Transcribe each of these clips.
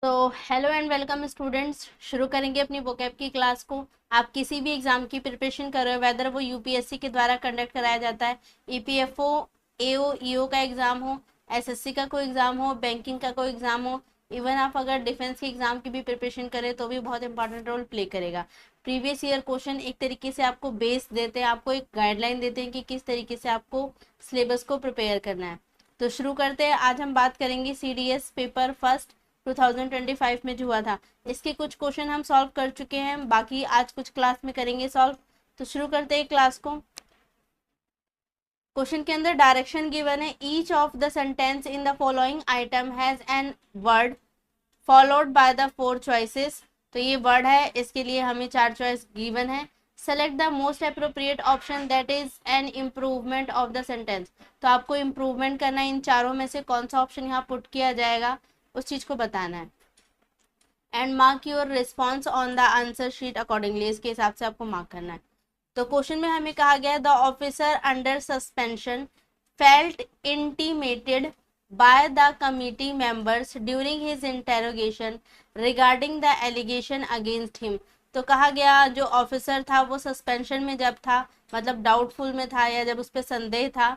तो hello and welcome students. शुरू करेंगे अपनी वोकैब की क्लास को। आप किसी भी एग्जाम की प्रिपरेशन कर रहे हो, वेदर वो यूपीएससी के द्वारा कंडक्ट कराया जाता है, ईपीएफओ, एओ, ईओ का एग्जाम हो, एसएससी का कोई एग्जाम हो, बैंकिंग का कोई एग्जाम हो, इवन आप अगर डिफेंस के एग्जाम की भी प्रिपरेशन करें तो भी बहुत इंपॉर्टेंट रोल प्ले करेगा। प्रीवियस ईयर क्वेश्चन एक तरीके से आपको बेस देते हैं, आपको एक गाइडलाइन देते हैं कि किस तरीके से आपको सिलेबस को प्रिपेयर करना है। तो शुरू करते हैं। आज हम बात करेंगे सीडीएस पेपर फर्स्ट 2025 में जो हुआ था। इसके कुछ क्वेश्चन हम सॉल्व कर चुके हैं, बाकी आज कुछ क्लास में करेंगे सॉल्व। तो शुरू करते हैं क्लास को। क्वेश्चन के अंदर डायरेक्शन गिवन है, each of the sentence in the following item has an word followed by the four choices. तो ये वर्ड है, इसके लिए हमें चार चॉइस गिवन है। Select the most appropriate option that is an improvement of the sentence. तो आपको इम्प्रूवमेंट करना है, इन चारों में से कौन सा ऑप्शन यहाँ पुट किया जाएगा उस चीज को बताना है। And mark your response on the answer sheet accordingly, इसके हिसाब से आपको मार्क करना है। तो क्वेश्चन में हमें कहा गया है, the officer under suspension felt intimated by the committee members during his interrogation regarding the allegation against him। तो कहा गया जो ऑफिसर था वो सस्पेंशन में जब था, मतलब डाउटफुल में था या जब उस पर संदेह था,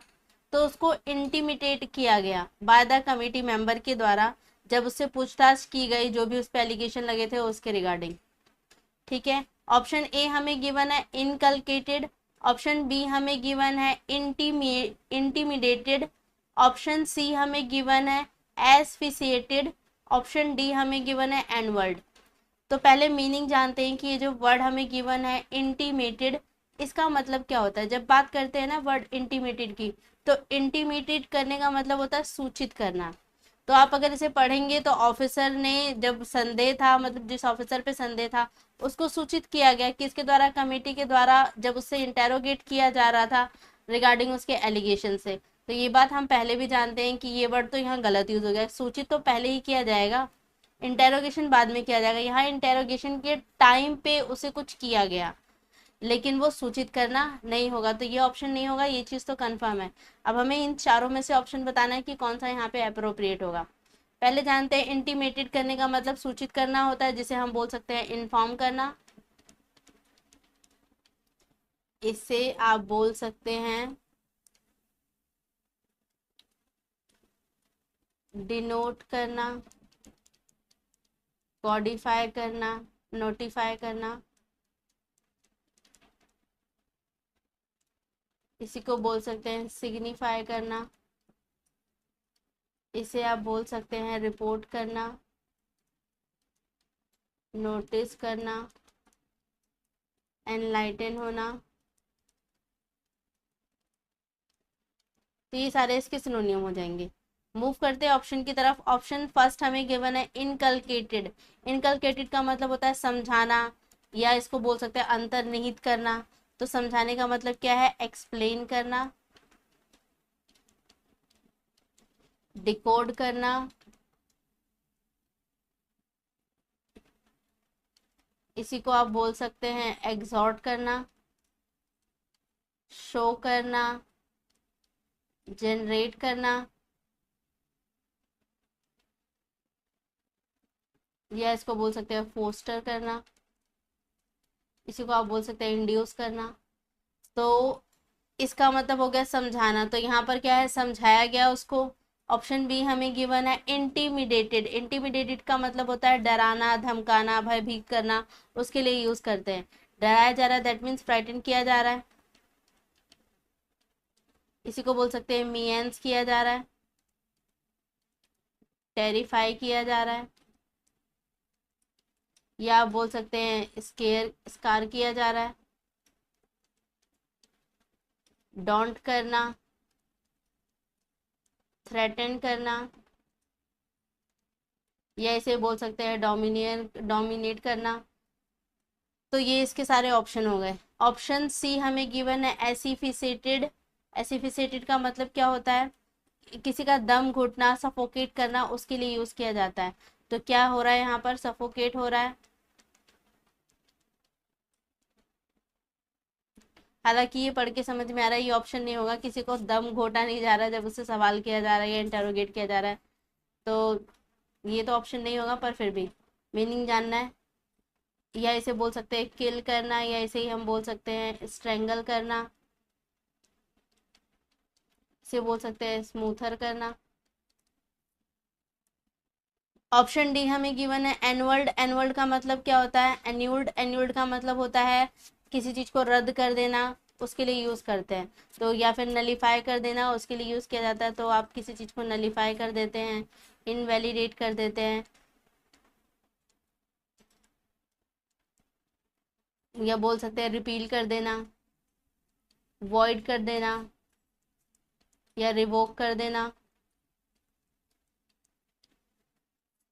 तो उसको इंटीमिटेट किया गया बाय द कमिटी मेंबर के द्वारा, जब उससे पूछताछ की गई जो भी उस पर एलिगेशन लगे थे उसके रिगार्डिंग। ठीक है। ऑप्शन ए हमें गिवन है इनकलकेटेड, ऑप्शन बी हमें गिवन है इंटीमिडेटेड, ऑप्शन सी हमें गिवन है एसफिसिएटेड, ऑप्शन डी हमें गिवन है एनवर्ड। तो पहले मीनिंग जानते हैं कि ये जो वर्ड हमें गिवन है इंटीमेटेड, इसका मतलब क्या होता है। जब बात करते हैं ना वर्ड इंटीमेटेड की, तो इंटीमेटेड करने का मतलब होता है सूचित करना। तो आप अगर इसे पढ़ेंगे तो ऑफिसर ने जब संदेह था, मतलब जिस ऑफिसर पे संदेह था उसको सूचित किया गया, किसके द्वारा, कमेटी के द्वारा, जब उससे इंटेरोगेट किया जा रहा था रिगार्डिंग उसके एलिगेशन से। तो ये बात हम पहले भी जानते हैं कि ये वर्ड तो यहाँ गलत यूज हो गया, सूचित तो पहले ही किया जाएगा, इंटेरोगेशन बाद में किया जाएगा। यहाँ इंटेरोगेशन के टाइम पे उसे कुछ किया गया, लेकिन वो सूचित करना नहीं होगा, तो ये ऑप्शन नहीं होगा, ये चीज तो कंफर्म है। अब हमें इन चारों में से ऑप्शन बताना है कि कौन सा यहाँ पे अप्रोप्रिएट होगा। पहले जानते हैं इंटीमेटेड करने का मतलब सूचित करना होता है, जिसे हम बोल सकते हैं इन्फॉर्म करना। इससे आप बोल सकते हैं डिनोट करना, कॉडिफाई करना, नोटिफाई करना। इसी को बोल सकते हैं सिग्निफाई करना। इसे आप बोल सकते हैं रिपोर्ट करना, नोटिस करना, एनलाइटन होना। तो ये सारे इसके सिनोनियम हो जाएंगे। मूव करते हैं ऑप्शन की तरफ। ऑप्शन फर्स्ट हमें गिवन है इनकलकेटेड। इनकलकेटेड का मतलब होता है समझाना, या इसको बोल सकते हैं अंतर्निहित करना। तो समझाने का मतलब क्या है, एक्सप्लेन करना, डिकोड करना, इसी को आप बोल सकते हैं एग्जॉर्ट करना, शो करना, जनरेट करना, या इसको बोल सकते हैं फोस्टर करना, इसी को आप बोल सकते हैं इंड्यूस करना। तो इसका मतलब हो गया समझाना, तो यहाँ पर क्या है, समझाया गया उसको। ऑप्शन बी हमें गिवन है इंटीमिडेटेड। इंटीमिडेटेड का मतलब होता है डराना, धमकाना, भयभीत करना, उसके लिए यूज करते हैं। डराया जा रहा है, दैट मीन्स फ्राइटन किया जा रहा है। इसी को बोल सकते हैं मियंस किया जा रहा है, टेरिफाई किया जा रहा है, या आप बोल सकते हैं स्केयर, स्कार किया जा रहा है, डोंट करना, थ्रेटन करना, या इसे बोल सकते हैं डोमिनेट करना। तो ये इसके सारे ऑप्शन हो गए। ऑप्शन सी हमें गिवन है एसिफिसेटेड। एसिफिसेटेड का मतलब क्या होता है, किसी का दम घुटना, सफोकेट करना, उसके लिए यूज किया जाता है। तो क्या हो रहा है यहाँ पर, सफोकेट हो रहा है। हालांकि ये पढ़ के समझ में आ रहा है ये ऑप्शन नहीं होगा, किसी को दम घोटा नहीं जा रहा है जब उससे सवाल किया जा रहा है या इंटेरोगेट किया जा रहा है। तो ये तो ऑप्शन नहीं होगा, पर फिर भी मीनिंग जानना है। या इसे बोल सकते हैं किल करना, या इसे ही हम बोल सकते हैं स्ट्रेंगल करना, इसे बोल सकते हैं स्मूथर करना। ऑप्शन डी हमें गिवन है एनवर्ल्ड। एनवर्ल्ड का मतलब क्या होता है? एन्यूल्ड। एन्यूल्ड का मतलब होता है किसी चीज को रद्द कर देना, उसके लिए यूज करते हैं। तो या फिर नलीफाई कर देना, उसके लिए यूज किया जाता है। तो आप किसी चीज को नलीफाई कर देते हैं, इनवैलिडेट कर देते हैं, या बोल सकते हैं रिपील कर देना, वॉइड कर देना, या रिवोक कर देना,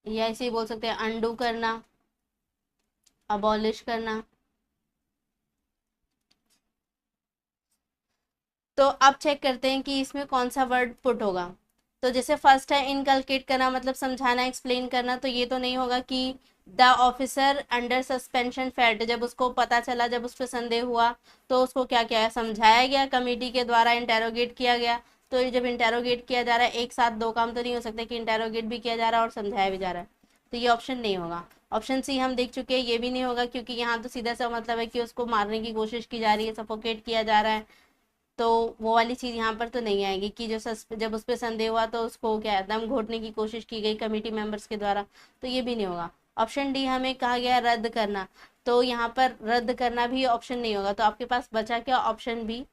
या इसे बोल सकते हैं अनडू करना, अबॉलिश करना। तो अब चेक करते हैं कि इसमें कौन सा वर्ड पुट होगा। तो जैसे फर्स्ट है इनकलकेट करना, मतलब समझाना, एक्सप्लेन करना। तो ये तो नहीं होगा कि the officer under suspension felt, जब उसको पता चला, जब उस पर संदेह हुआ, तो उसको क्या किया, समझाया गया, कमेटी के द्वारा इंटेरोगेट किया गया। तो जब इंटेरोगेट किया जा रहा है, एक साथ दो काम तो नहीं हो सकते कि इंटेरोगेट भी किया जा रहा है और समझाया भी जा रहा है। तो ये ऑप्शन नहीं होगा। ऑप्शन सी हम देख चुके हैं, ये भी नहीं होगा, क्योंकि यहाँ तो सीधा सा मतलब है कि उसको मारने की कोशिश की जा रही है, सफोकेट किया जा रहा है। तो वो वाली चीज यहाँ पर तो नहीं आएगी कि जब उस पर संदेह हुआ तो उसको क्या दम घोटने की कोशिश की गई कमेटी मेंबर्स के द्वारा। तो ये भी नहीं होगा। ऑप्शन डी हमें कहा गया रद्द करना, तो यहाँ पर रद्द करना भी ऑप्शन नहीं होगा। तो आपके पास बचा क्या? Option B.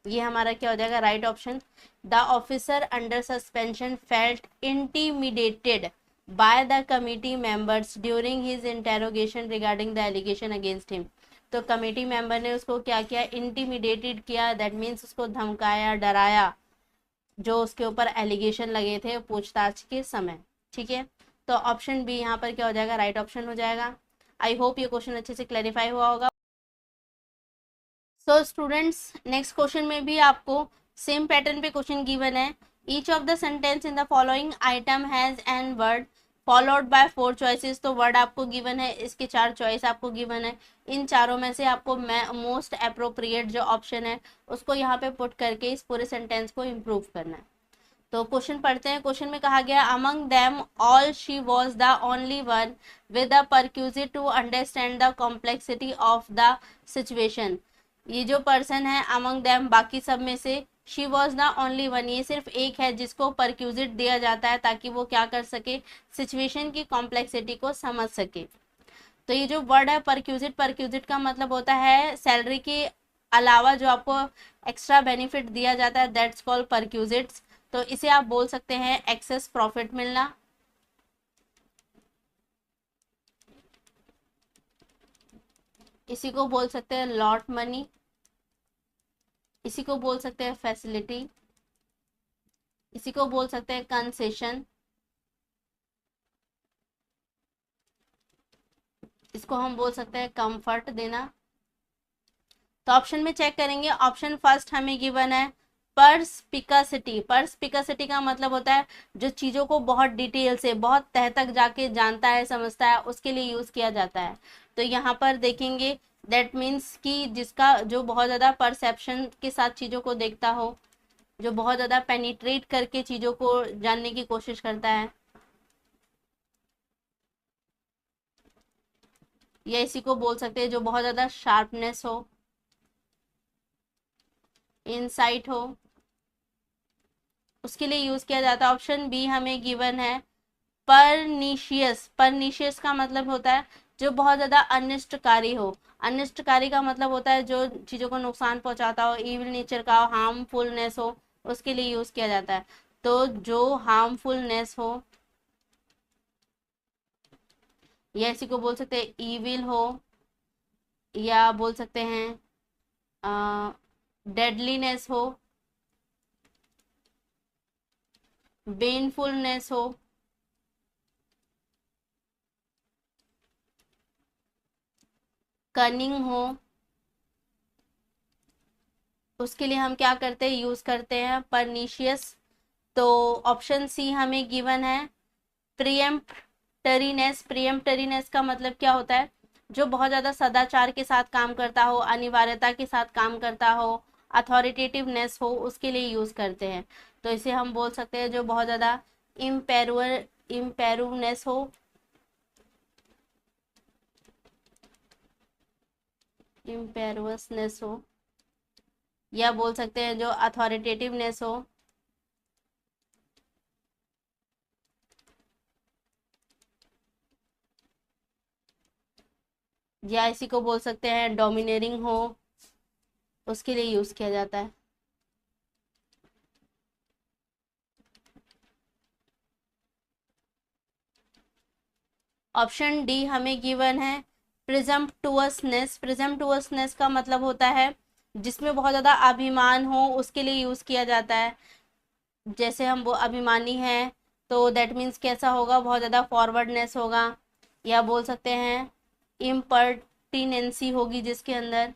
ये हमारा क्या हो जाएगा? Right option. The officer under suspension felt intimidated by the committee members during his interrogation regarding the allegation against him. तो कमेटी मेंबर ने उसको क्या किया? इंटीमिडेटेड किया, दैट मीन्स उसको धमकाया, डराया, जो उसके ऊपर एलिगेशन लगे थे पूछताछ के समय। ठीक है, तो ऑप्शन बी यहाँ पर क्या हो जाएगा? राइट ऑप्शन हो जाएगा। आई होप ये क्वेश्चन अच्छे से क्लैरिफाई हुआ होगा। सो स्टूडेंट्स, नेक्स्ट क्वेश्चन में भी आपको सेम पैटर्न पे क्वेश्चन गिवन है। Each of the sentence in the following item has an word followed by 4 choices. तो वर्ड आपको गिवन है, इसके 4 चॉइस आपको गिवन है। इन चारों में से आपको मोस्ट अप्रोप्रिएट जो ऑप्शन है उसको यहाँ पे पुट करके इस पूरे सेंटेंस को इम्प्रूव करना है। तो क्वेश्चन पढ़ते हैं। क्वेश्चन में कहा गया among them all she was the only one with the prerequisite to understand the complexity of the situation. ये जो पर्सन है अमंग देम, बाकी सब में से she was the only one, ये सिर्फ एक है जिसको परक्यूजिट दिया जाता है ताकि वो क्या कर सके? सिचुएशन की कॉम्प्लेक्सिटी को समझ सके। तो ये जो वर्ड है परक्यूजिट, परक्यूजिट का मतलब होता है सैलरी के अलावा जो आपको एक्स्ट्रा बेनिफिट दिया जाता है, दैट्स कॉल्ड परक्यूजिट्स। तो इसे आप बोल सकते हैं एक्सेस प्रॉफिट मिलना, इसी को बोल सकते हैं लॉट मनी, इसी को बोल सकते हैं फैसिलिटी, इसी को बोल सकते हैं कंसेशन, इसको हम बोल सकते हैं कंफर्ट देना। तो ऑप्शन में चेक करेंगे, ऑप्शन फर्स्ट हमें गिवन है परस्पिकासिटी। परस्पिकासिटी का मतलब होता है जो चीजों को बहुत डिटेल से, बहुत तह तक जाके जानता है, समझता है, उसके लिए यूज किया जाता है। तो यहाँ पर देखेंगे दैट मीन्स कि जिसका जो बहुत ज्यादा परसेप्शन के साथ चीजों को देखता हो, जो बहुत ज्यादा पेनिट्रेट करके चीजों को जानने की कोशिश करता है, या इसी को बोल सकते हैं जो बहुत ज्यादा शार्पनेस हो, इनसाइट हो, उसके लिए यूज किया जाता है। ऑप्शन बी हमें गिवन है परनीशियस। परनीशियस का मतलब होता है जो बहुत ज्यादा अनिष्टकारी हो। अनिष्टकारी का मतलब होता है जो चीजों को नुकसान पहुंचाता हो, इविल नेचर का हो, हार्मफुलनेस हो, उसके लिए यूज किया जाता है। तो जो हार्मफुलनेस हो, या इसी को बोल सकते हैं इविल हो, या बोल सकते हैं डेडलीनेस हो, बेनफुलनेस हो, कनिंग हो, उसके लिए हम क्या करते हैं? यूज करते हैं परनीशियस। तो ऑप्शन सी हमें गिवन है प्रियम्पटरीनेस। प्रियम्पटरीनेस का मतलब क्या होता है? जो बहुत ज्यादा सदाचार के साथ काम करता हो, अनिवार्यता के साथ काम करता हो, अथॉरिटेटिवनेस हो, उसके लिए यूज करते हैं। तो इसे हम बोल सकते हैं जो बहुत ज्यादा इम्पेरुवनेस हो, इम्पेरुवसनेस हो, या बोल सकते हैं जो अथॉरिटेटिवनेस हो, या इसी को बोल सकते हैं डोमिनेटिंग हो, उसके लिए यूज किया जाता है। ऑप्शन डी हमें गिवन है प्रिजम्पटुअसनेस। प्रिजम्पटुअसनेस का मतलब होता है जिसमें बहुत ज्यादा अभिमान हो, उसके लिए यूज किया जाता है। जैसे हम वो अभिमानी हैं तो दैट मीन्स कैसा होगा, बहुत ज़्यादा फॉरवर्डनेस होगा, या बोल सकते हैं इम्पर्टिनेंसी होगी जिसके अंदर,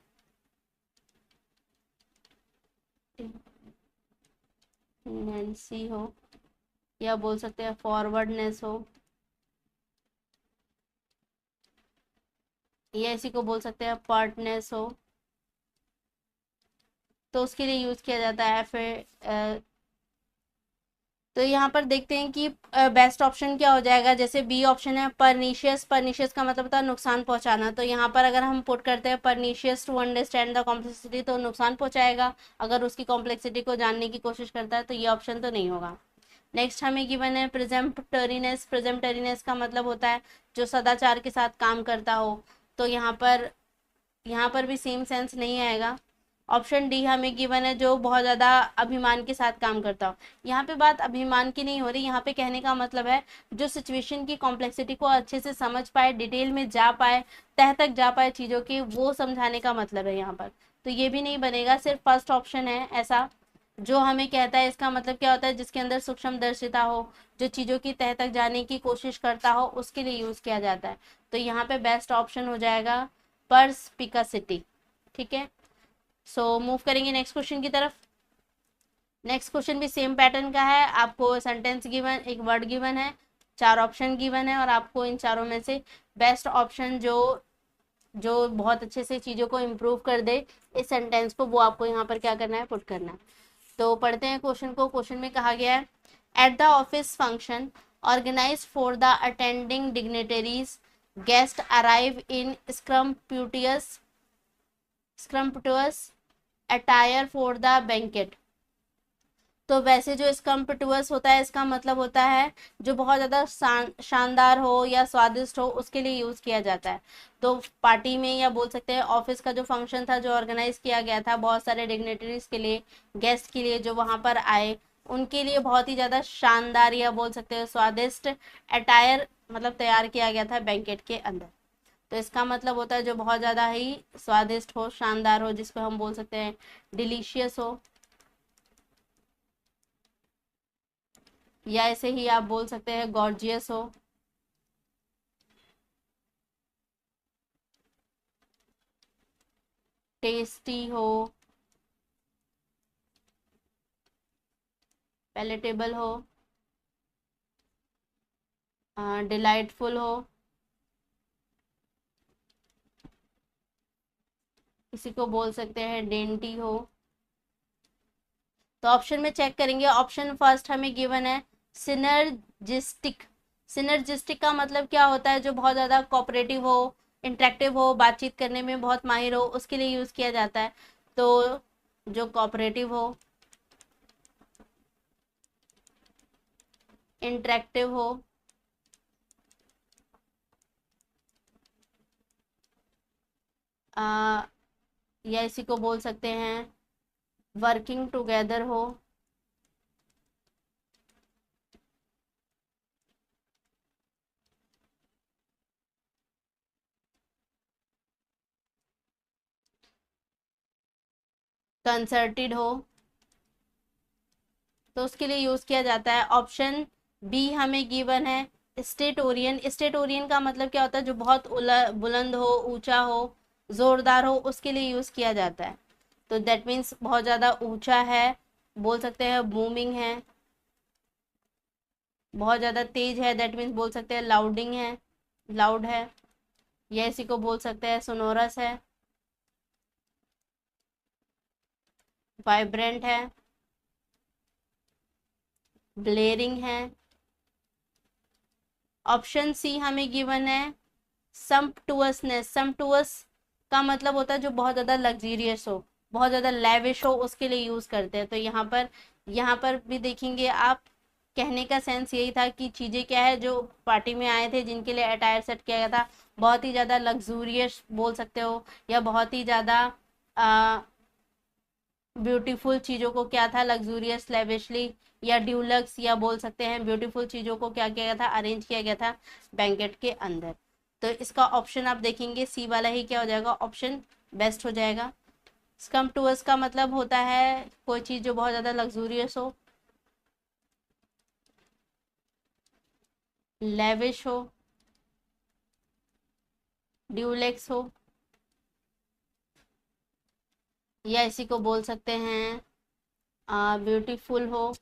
नेंसी हो, या बोल सकते हैं फॉरवर्डनेस हो, या इसी को बोल सकते हैं पर्टनेस हो, तो उसके लिए यूज किया जाता है। फिर तो यहाँ पर देखते हैं कि बेस्ट ऑप्शन क्या हो जाएगा। जैसे बी ऑप्शन है परनीशियस। परनीशियस का मतलब होता है नुकसान पहुंचाना, तो यहाँ पर अगर हम पुट करते हैं pernicious to understand the complexity, तो नुकसान पहुंचाएगा। अगर उसकी कॉम्प्लेक्सिटी को जानने की कोशिश करता है तो ये ऑप्शन तो नहीं होगा। नेक्स्ट हमें गिवन है प्रेजेम्पटरीनेस। प्रेजेम्पटरीनेस का मतलब होता है जो सदाचार के साथ काम करता हो, तो यहाँ पर भी सेम सेंस नहीं आएगा। ऑप्शन डी हमें गिवन है जो बहुत ज़्यादा अभिमान के साथ काम करता हो। यहाँ पे बात अभिमान की नहीं हो रही, यहाँ पे कहने का मतलब है जो सिचुएशन की कॉम्प्लेक्सिटी को अच्छे से समझ पाए, डिटेल में जा पाए, तह तक जा पाए चीज़ों की, वो समझाने का मतलब है यहाँ पर। तो ये भी नहीं बनेगा, सिर्फ फर्स्ट ऑप्शन है ऐसा जो हमें कहता है। इसका मतलब क्या होता है, जिसके अंदर सूक्ष्म दर्शिता हो, जो चीज़ों की तह तक जाने की कोशिश करता हो, उसके लिए यूज़ किया जाता है। तो यहाँ पे बेस्ट ऑप्शन हो जाएगा परस्पिकासिटी। ठीक है, सो मूव करेंगे नेक्स्ट क्वेश्चन की तरफ। नेक्स्ट क्वेश्चन भी सेम पैटर्न का है। आपको सेंटेंस गिवन, एक वर्ड गिवन है, चार ऑप्शन गिवन है, और आपको इन चारों में से बेस्ट ऑप्शन जो जो बहुत अच्छे से चीज़ों को इम्प्रूव कर दे इस सेंटेंस को, वो आपको यहाँ पर क्या करना है, पुट करना है। तो पढ़ते हैं क्वेश्चन को। क्वेश्चन में कहा गया है at the office function organise for the attending dignitaries guest arrive in scrumptious attire for the banquet. तो वैसे जो स्कम्पटुअस होता है, इसका मतलब होता है जो बहुत ज़्यादा शानदार हो या स्वादिष्ट हो, उसके लिए यूज़ किया जाता है। तो पार्टी में, या बोल सकते हैं ऑफिस का जो फंक्शन था जो ऑर्गेनाइज किया गया था बहुत सारे डिग्नेटरीज के लिए, गेस्ट के लिए जो वहाँ पर आए, उनके लिए बहुत ही ज़्यादा शानदार या बोल सकते हैं स्वादिष्ट अटायर मतलब तैयार किया गया था बैंकेट के अंदर। तो इसका मतलब होता है जो बहुत ज़्यादा ही स्वादिष्ट हो, शानदार हो, जिसको हम बोल सकते हैं डिलीशियस हो, या ऐसे ही आप बोल सकते हैं गॉर्जियस हो, टेस्टी हो, पैलेटेबल हो, डिलाइटफुल हो, किसी को बोल सकते हैं डेंटी हो। तो ऑप्शन में चेक करेंगे। ऑप्शन फर्स्ट हमें गिवन है सिनर्जिस्टिक। सिनर्जिस्टिक का मतलब क्या होता है, जो बहुत ज़्यादा कोऑपरेटिव हो, इंटरेक्टिव हो, बातचीत करने में बहुत माहिर हो, उसके लिए यूज़ किया जाता है। तो जो कोऑपरेटिव हो, इंटरेक्टिव हो, आ, या इसी को बोल सकते हैं वर्किंग टुगेदर हो, कंसर्टेड हो, तो उसके लिए यूज किया जाता है। ऑप्शन बी हमें गिवन है स्टेटोरियन। स्टेटोरियन का मतलब क्या होता है, जो बहुत बुलंद हो, ऊंचा हो, जोरदार हो, उसके लिए यूज किया जाता है। तो दैट मीन्स बहुत ज्यादा ऊंचा है, बोल सकते हैं बूमिंग है, बहुत ज्यादा तेज है, दैट मीन्स बोल सकते हैं लाउडिंग है, लाउड है, या इसी को बोल सकते हैं सोनोरस है, वाइब्रेंट है, ब्लेयरिंग है, ऑप्शन सी हमें गिवन है सम्पटुअसनेस। सम्पटुअस का मतलब होता है जो बहुत ज़्यादा लग्जीरियस हो, बहुत ज़्यादा लेविश हो, उसके लिए यूज़ करते हैं। तो यहाँ पर भी देखेंगे आप, कहने का सेंस यही था कि चीज़ें क्या है, जो पार्टी में आए थे जिनके लिए अटायर सेट किया गया था, बहुत ही ज़्यादा लग्जूरियस बोल सकते हो, या बहुत ही ज़्यादा ब्यूटीफुल चीज़ों को क्या था, लग्जूरियस लेविशली या ड्यूलक्स, या बोल सकते हैं ब्यूटीफुल चीज़ों को क्या किया गया था, अरेंज किया गया था बैंकेट के अंदर। तो इसका ऑप्शन आप देखेंगे सी वाला ही क्या हो जाएगा, ऑप्शन बेस्ट हो जाएगा। स्कम्पटुअस का मतलब होता है कोई चीज़ जो बहुत ज़्यादा लग्जूरियस हो, लेविश हो, ड्यूलेक्स हो, या इसी को बोल सकते हैं ब्यूटीफुल हो,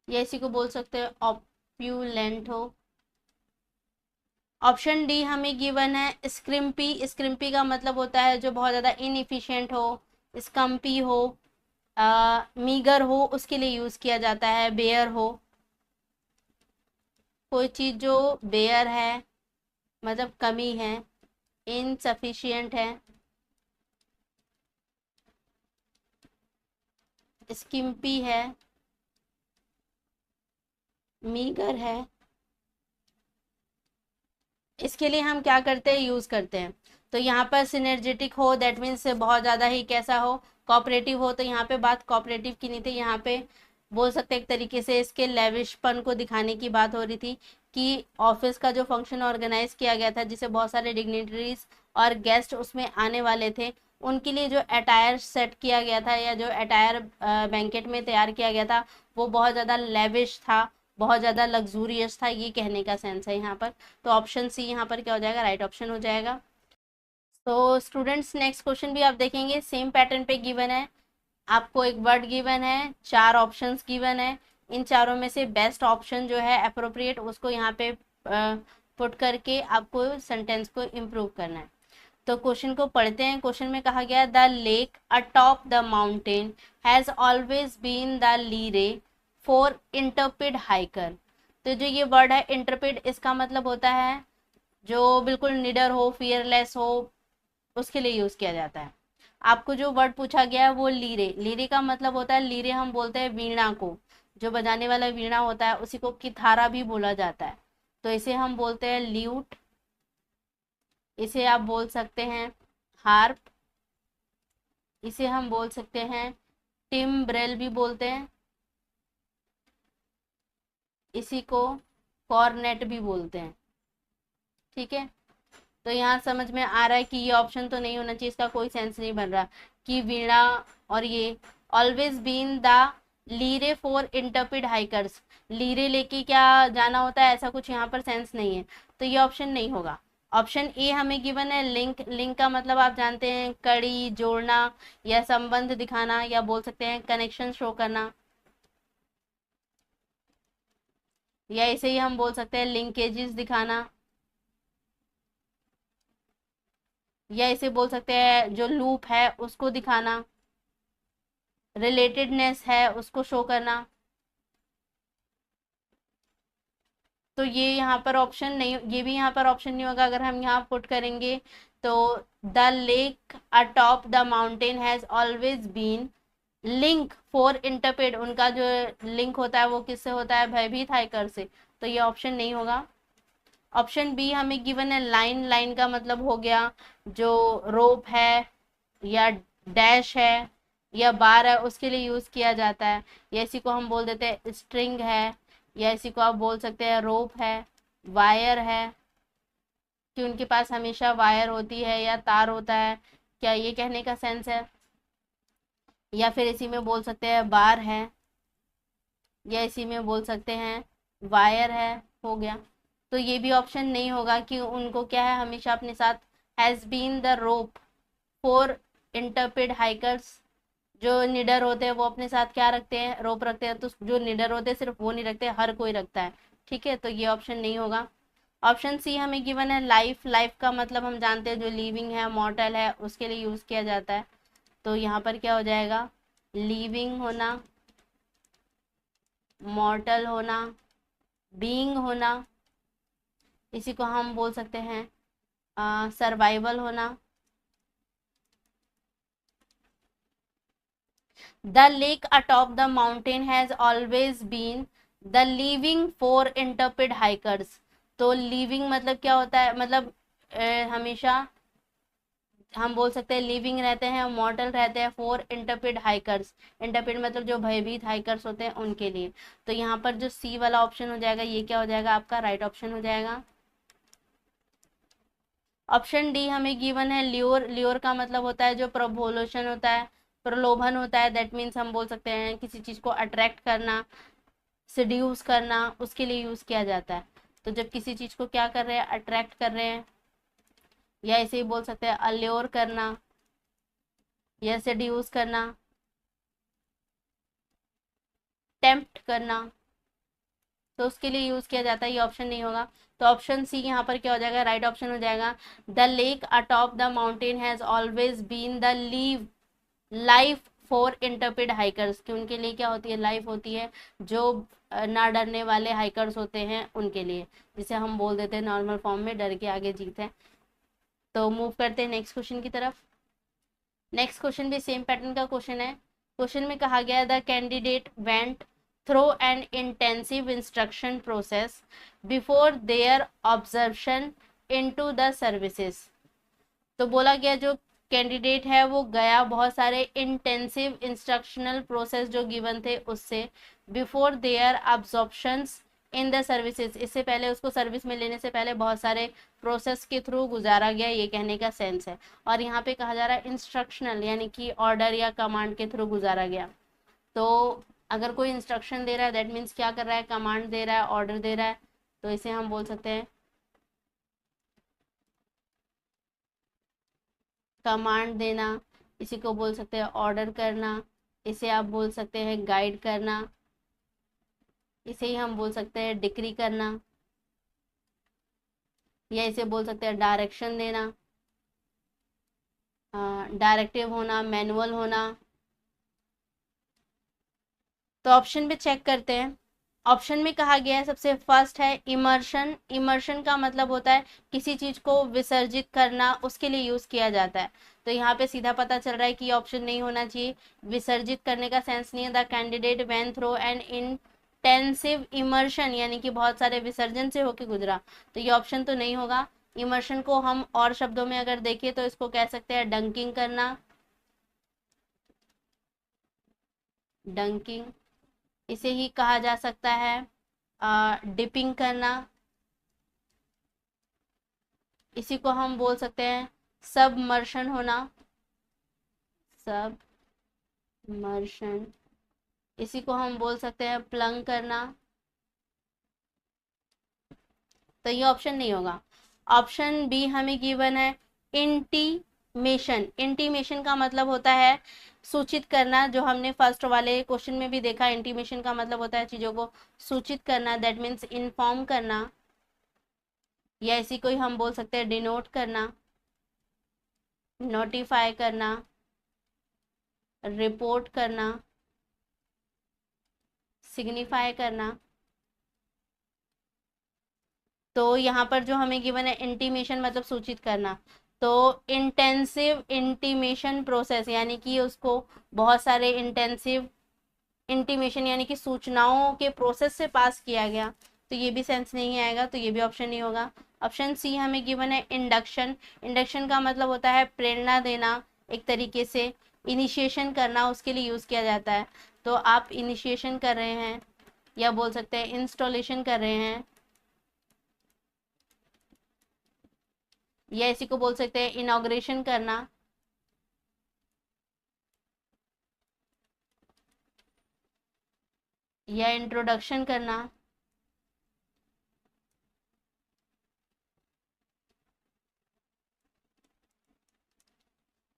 या इसी को बोल सकते हैं ऑप्यूलेंट हो। ऑप्शन डी हमें गिवन है स्क्रिम्पी। स्क्रिम्पी का मतलब होता है जो बहुत ज़्यादा इनएफिशिएंट हो, स्कम्पी हो, मीगर हो, उसके लिए यूज़ किया जाता है। बेयर हो, कोई चीज़ जो बेयर है मतलब कमी है, इनसफिशिएंट है, स्किम्पी है, मीगर है, इसके लिए हम क्या करते हैं, यूज़ करते हैं। तो यहाँ पर सिनर्जेटिक हो, दैट मीन्स बहुत ज़्यादा ही कैसा हो, कोऑपरेटिव हो। तो यहाँ पे बात कोऑपरेटिव की नहीं थी, यहाँ पे बोल सकते हैं एक तरीके से इसके लेविशपन को दिखाने की बात हो रही थी कि ऑफिस का जो फंक्शन ऑर्गेनाइज किया गया था, जिसे बहुत सारे डिग्निटरीज और गेस्ट उसमें आने वाले थे, उनके लिए जो अटायर सेट किया गया था, या जो अटायर बैंकेट में तैयार किया गया था, वो बहुत ज़्यादा लेविश था, बहुत ज़्यादा लग्जूरियस था, ये कहने का सेंस है यहाँ पर। तो ऑप्शन सी यहाँ पर क्या हो जाएगा, राइट ऑप्शन हो जाएगा। तो स्टूडेंट्स नेक्स्ट क्वेश्चन भी आप देखेंगे, सेम पैटर्न पे गिवन है, आपको एक वर्ड गिवन है, चार ऑप्शंस गिवन है, इन चारों में से बेस्ट ऑप्शन जो है अप्रोप्रिएट, उसको यहाँ पे पुट करके आपको सेंटेंस को इम्प्रूव करना है। तो क्वेश्चन को पढ़ते हैं। क्वेश्चन में कहा गया the lake atop the mountain has always been the lure for intrepid hiker. तो जो ये वर्ड है इंटरपिड, इसका मतलब होता है जो बिल्कुल निडर हो, फियरलेस हो, उसके लिए यूज किया जाता है। आपको जो वर्ड पूछा गया है वो लीरे। लीरे का मतलब होता है, लीरे हम बोलते हैं वीणा को, जो बजाने वाला वीणा होता है उसी को किथारा भी बोला जाता है। तो इसे हम बोलते हैं ल्यूट, इसे आप बोल सकते हैं हार्प, इसे हम बोल सकते हैं टिम्ब्रेल भी बोलते हैं, इसी को कॉर्नेट भी बोलते हैं। ठीक है, तो यहाँ समझ में आ रहा है कि ये ऑप्शन तो नहीं होना चाहिए, इसका कोई सेंस नहीं बन रहा कि वीणा और ये always been the lure for intrepid hikers, lure लेके क्या जाना होता है, ऐसा कुछ यहाँ पर सेंस नहीं है। तो ये ऑप्शन नहीं होगा। ऑप्शन ए हमें गिवन है लिंक। लिंक का मतलब आप जानते हैं कड़ी, जोड़ना, या संबंध दिखाना, या बोल सकते हैं कनेक्शन शो करना, या इसे ही हम बोल सकते हैं लिंकेजेस दिखाना, या इसे बोल सकते हैं जो लूप है उसको दिखाना, रिलेटेडनेस है उसको शो करना। तो ये यहाँ पर ऑप्शन नहीं, ये भी यहाँ पर ऑप्शन नहीं होगा। अगर हम यहाँ पुट करेंगे तो the lake atop the mountain has always been link for interpret, उनका जो लिंक होता है वो किससे होता है, भयभीत हाइकर से। तो ये ऑप्शन नहीं होगा। ऑप्शन बी हमें गिवन है लाइन। लाइन का मतलब हो गया जो रोप है, या डैश है, या बार है, उसके लिए यूज किया जाता है। या इसी को हम बोल देते हैं स्ट्रिंग है, या इसी को आप बोल सकते हैं रोप है, वायर है, कि उनके पास हमेशा वायर होती है या तार होता है, क्या ये कहने का सेंस है। या फिर इसी में बोल सकते हैं बार है, या इसी में बोल सकते हैं वायर है, हो गया। तो ये भी ऑप्शन नहीं होगा कि उनको क्या है, हमेशा अपने साथ has been the rope for interpret hikers. जो निडर होते हैं वो अपने साथ क्या रखते हैं, रोप रखते हैं। तो जो निडर होते हैं सिर्फ वो नहीं रखते, हर कोई रखता है। ठीक है, तो ये ऑप्शन नहीं होगा। ऑप्शन सी हमें गिवन है लाइफ। लाइफ का मतलब हम जानते हैं जो लिविंग है, मॉर्टल है, उसके लिए यूज किया जाता है। तो यहाँ पर क्या हो जाएगा, लिविंग होना, मॉर्टल होना, बीइंग होना, इसी को हम बोल सकते हैं सर्वाइवल होना। The lake atop the mountain has always been the living for interpret hikers. तो लिविंग मतलब क्या होता है, मतलब हमेशा हम बोल सकते हैं लिविंग रहते हैं, मॉर्टल रहते हैं फॉर इंटरप्रेट हाइकर्स। इंटरप्रेट मतलब जो भयभीत हाइकर्स होते हैं उनके लिए। तो यहाँ पर जो सी वाला ऑप्शन हो जाएगा ये क्या हो जाएगा, आपका राइट ऑप्शन हो जाएगा। ऑप्शन डी हमें गिवन है ल्योर। ल्योर का मतलब होता है जो प्रभोलोशन होता है, प्रलोभन होता है। दैट मीन्स हम बोल सकते हैं किसी चीज को अट्रैक्ट करना, सिड्यूस करना, उसके लिए यूज किया जाता है। तो जब किसी चीज को क्या कर रहे हैं, अट्रैक्ट कर रहे हैं, या ऐसे ही बोल सकते हैं अल्योर करना या सेड्यूस करना, टेम्प्ट करना, तो उसके लिए यूज किया जाता है। ये ऑप्शन नहीं होगा। तो ऑप्शन सी यहाँ पर क्या हो जाएगा, राइट ऑप्शन हो जाएगा। The lake atop the mountain has always been the leave life for interpret hikers, कि उनके लिए क्या होती है, लाइफ होती है जो ना डरने वाले हाइकर्स होते हैं उनके लिए, जिसे हम बोल देते हैं नॉर्मल फॉर्म में डर के आगे जीत है। तो मूव करते हैं नेक्स्ट क्वेश्चन की तरफ। नेक्स्ट क्वेश्चन भी सेम पैटर्न का क्वेश्चन है। क्वेश्चन में कहा गया the candidate went through an intensive instruction process before their observation into the services. तो बोला गया जो कैंडिडेट है वो गया बहुत सारे इंटेंसिव इंस्ट्रक्शनल प्रोसेस जो गिवन थे उससे, before their absorptions in the services, इससे पहले उसको सर्विस में लेने से पहले बहुत सारे प्रोसेस के थ्रू गुजारा गया, ये कहने का सेंस है। और यहाँ पे कहा जा रहा है इंस्ट्रक्शनल, यानी कि ऑर्डर या कमांड के थ्रू गुजारा गया। तो अगर कोई इंस्ट्रक्शन दे रहा है दैट मीन्स क्या कर रहा है, कमांड दे रहा है, ऑर्डर दे रहा है। तो इसे हम बोल सकते हैं कमांड देना, इसी को बोल सकते हैं ऑर्डर करना, इसे आप बोल सकते हैं गाइड करना, इसे ही हम बोल सकते हैं डिक्री करना, या इसे बोल सकते हैं डायरेक्शन देना, डायरेक्टिव होना, मैनुअल होना। तो ऑप्शन पे चेक करते हैं। ऑप्शन में कहा गया है सबसे फर्स्ट है इमर्शन। इमर्शन का मतलब होता है किसी चीज को विसर्जित करना, उसके लिए यूज किया जाता है। तो यहाँ पे सीधा पता चल रहा है कि ऑप्शन नहीं होना चाहिए, विसर्जित करने का सेंस नहीं है। The candidate went through an intensive immersion, यानी कि बहुत सारे विसर्जन से होके गुजरा, तो ये ऑप्शन तो नहीं होगा। इमर्शन को हम और शब्दों में अगर देखें तो इसको कह सकते हैं डंकिंग करना, डंकिंग। इसे ही कहा जा सकता है डिपिंग करना, इसी को हम बोल सकते हैं सबमर्शन होना, सबमर्शन। इसी को हम बोल सकते हैं प्लंग करना। तो ये ऑप्शन नहीं होगा। ऑप्शन बी हमें गिवन है इंटीमेशन। इंटीमेशन का मतलब होता है सूचित करना, जो हमने फर्स्ट वाले क्वेश्चन में भी देखा। इंटीमेशन का मतलब होता है चीजों को सूचित करना, दैट मीन्स इन्फॉर्म करना, या इसी को ही हम बोल सकते हैं डिनोट करना, नोटिफाई करना, रिपोर्ट करना, सिग्निफाई करना। तो यहाँ पर जो हमें गिवन है इंटीमेशन मतलब सूचित करना। तो इंटेंसिव इंटीमेशन प्रोसेस, यानी कि उसको बहुत सारे इंटेंसिव इंटीमेशन यानी कि सूचनाओं के प्रोसेस से पास किया गया, तो ये भी सेंस नहीं आएगा, तो ये भी ऑप्शन नहीं होगा। ऑप्शन सी हमें गिवन है इंडक्शन। इंडक्शन का मतलब होता है प्रेरणा देना, एक तरीके से इनिशिएशन करना, उसके लिए यूज किया जाता है। तो आप इनिशिएशन कर रहे हैं, या बोल सकते हैं इंस्टॉलेशन कर रहे हैं, या इसी को बोल सकते हैं इनॉग्रेशन करना, या इंट्रोडक्शन करना।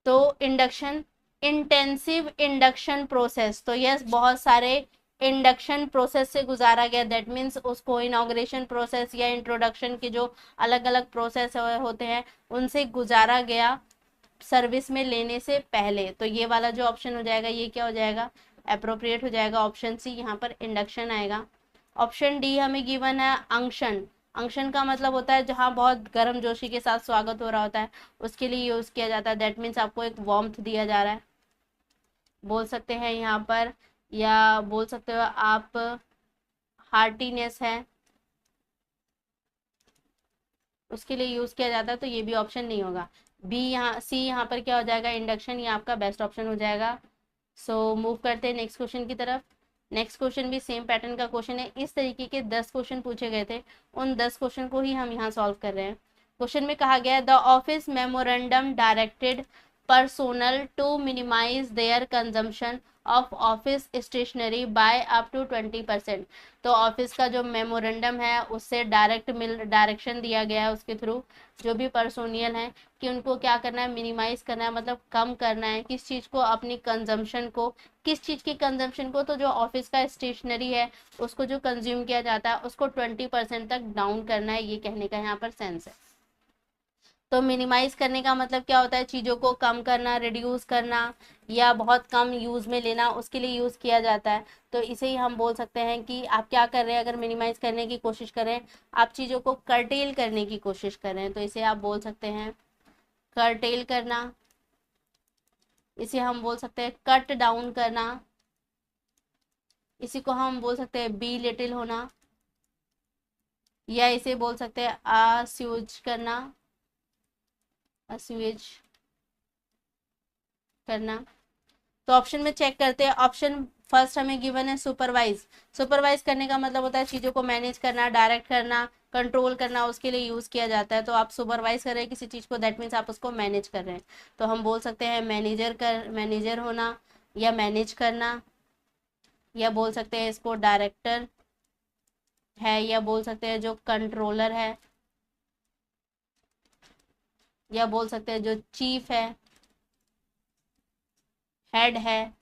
तो इंडक्शन, इंटेंसिव इंडक्शन प्रोसेस। तो यस, बहुत सारे इंडक्शन प्रोसेस से गुजारा गया, दैट मीन्स उसको इनॉग्रेशन प्रोसेस या इंट्रोडक्शन के जो अलग अलग प्रोसेस होते हैं उनसे गुजारा गया सर्विस में लेने से पहले। तो ये वाला जो ऑप्शन हो जाएगा ये क्या हो जाएगा, अप्रोप्रिएट हो जाएगा ऑप्शन सी, यहाँ पर इंडक्शन आएगा। ऑप्शन डी हमें गिवन है अंक्शन। अंक्शन का मतलब होता है जहाँ बहुत गर्म जोशी के साथ स्वागत हो रहा होता है, उसके लिए यूज किया जाता है। दैट मीन्स आपको एक वार्मथ दिया जा रहा है, बोल सकते हैं यहाँ पर, या बोल सकते हो आप हार्टीनेस है, उसके लिए यूज किया जाता है। तो ये भी ऑप्शन नहीं होगा। बी यहाँ सी यहाँ पर क्या हो जाएगा, इंडक्शन, ये आपका बेस्ट ऑप्शन हो जाएगा। सो मूव करते हैं नेक्स्ट क्वेश्चन की तरफ। नेक्स्ट क्वेश्चन भी सेम पैटर्न का क्वेश्चन है। इस तरीके के 10 क्वेश्चन पूछे गए थे, उन 10 क्वेश्चन को ही हम यहाँ सॉल्व कर रहे हैं। क्वेश्चन में कहा गया है the office memorandum directed personnel to minimize their consumption of office stationery by up to 20%। तो ऑफिस का जो मेमोरेंडम है उससे डायरेक्शन दिया गया है उसके थ्रू जो भी पर्सोनियल है कि उनको क्या करना है, मिनिमाइज करना है, मतलब कम करना है किस चीज को, अपनी कंजम्पशन को। किस चीज की कंजम्पशन को, तो जो ऑफिस का स्टेशनरी है उसको जो कंज्यूम किया जाता है उसको 20% तक डाउन करना है, ये कहने का यहाँ पर सेंस है। तो मिनिमाइज करने का मतलब क्या होता है, चीज़ों को कम करना, रिड्यूस करना या बहुत कम यूज़ में लेना, उसके लिए यूज़ किया जाता है। तो इसे ही हम बोल सकते हैं कि आप क्या कर रहे हैं, अगर मिनिमाइज करने की कोशिश करें, आप चीज़ों को कर्टेल करने की कोशिश करें, तो इसे आप बोल सकते हैं कर्टेल करना। इसे हम बोल सकते हैं कट डाउन करना। इसी को हम बोल सकते हैं बी लिटिल होना, या इसे बोल सकते हैं अस्यूज करना, अस्यूज करना। तो ऑप्शन में चेक करते हैं। ऑप्शन फर्स्ट हमें गिवन है सुपरवाइज। सुपरवाइज करने का मतलब होता है चीज़ों को मैनेज करना, डायरेक्ट करना, कंट्रोल करना, उसके लिए यूज़ किया जाता है। तो आप सुपरवाइज कर रहे हैं किसी चीज़ को, दैट मीन्स आप उसको मैनेज कर रहे हैं। तो हम बोल सकते हैं मैनेजर होना या मैनेज करना, या बोल सकते हैं इसको डायरेक्टर है, या बोल सकते हैं जो कंट्रोलर है, या बोल सकते हैं जो चीफ है, हेड है,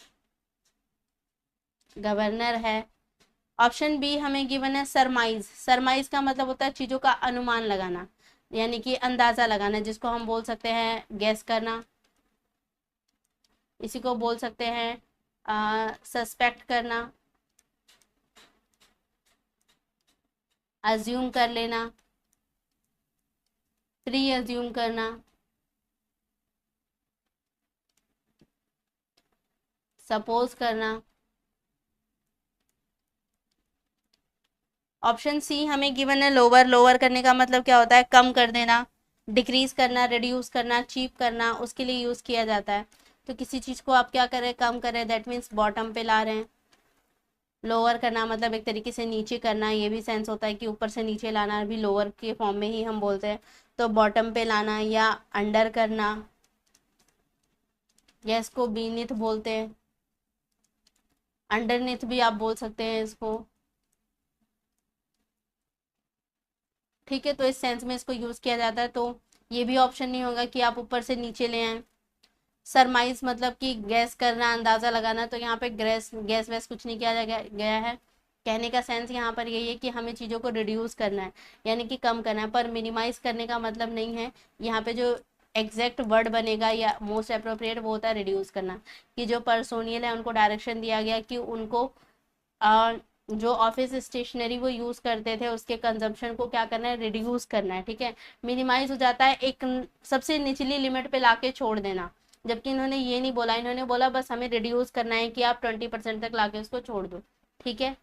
गवर्नर है। ऑप्शन बी हमें गिवन है सरमाइज। सरमाइज का मतलब होता है चीज़ों का अनुमान लगाना, यानी कि अंदाज़ा लगाना, जिसको हम बोल सकते हैं गैस करना। इसी को बोल सकते हैं सस्पेक्ट करना, अज्यूम कर लेना, प्री अज्यूम करना, सपोज करना। ऑप्शन सी हमें गिवन है लोअर। लोअर करने का मतलब क्या होता है, कम कर देना, डिक्रीज करना, रिड्यूस करना, चीप करना, उसके लिए यूज़ किया जाता है। तो किसी चीज़ को आप क्या करें, कम करें, दैट मीन्स बॉटम पे ला रहे हैं। लोअर करना मतलब एक तरीके से नीचे करना, ये भी सेंस होता है कि ऊपर से नीचे लाना, भी लोअर के फॉर्म में ही हम बोलते हैं। तो बॉटम पे लाना या अंडर करना, या इसको बीनीथ बोलते हैं, अंडरनीथ भी आप बोल सकते हैं इसको। ठीक है, तो इस सेंस में इसको यूज़ किया जाता है। तो ये भी ऑप्शन नहीं होगा कि आप ऊपर से नीचे ले आए। सरमाइज मतलब कि गैस करना, अंदाज़ा लगाना। तो यहाँ पे गैस वैस कुछ नहीं किया गया है। कहने का सेंस यहाँ पर यही है कि हमें चीज़ों को रिड्यूस करना है, यानी कि कम करना है, पर मिनिमाइज करने का मतलब नहीं है। यहाँ पे जो एग्जैक्ट वर्ड बनेगा या मोस्ट अप्रोप्रिएट वो होता है रिड्यूस करना, कि जो पर्सोनियल है उनको डायरेक्शन दिया गया कि उनको जो ऑफिस स्टेशनरी वो यूज़ करते थे उसके कंजम्पशन को क्या करना है, रिड्यूस करना है। ठीक है, मिनिमाइज हो जाता है एक सबसे निचली लिमिट पे लाके छोड़ देना, जबकि इन्होंने ये नहीं बोला, इन्होंने बोला बस हमें रिड्यूस करना है कि आप 20% तक लाके उसको छोड़ दो। ठीक है,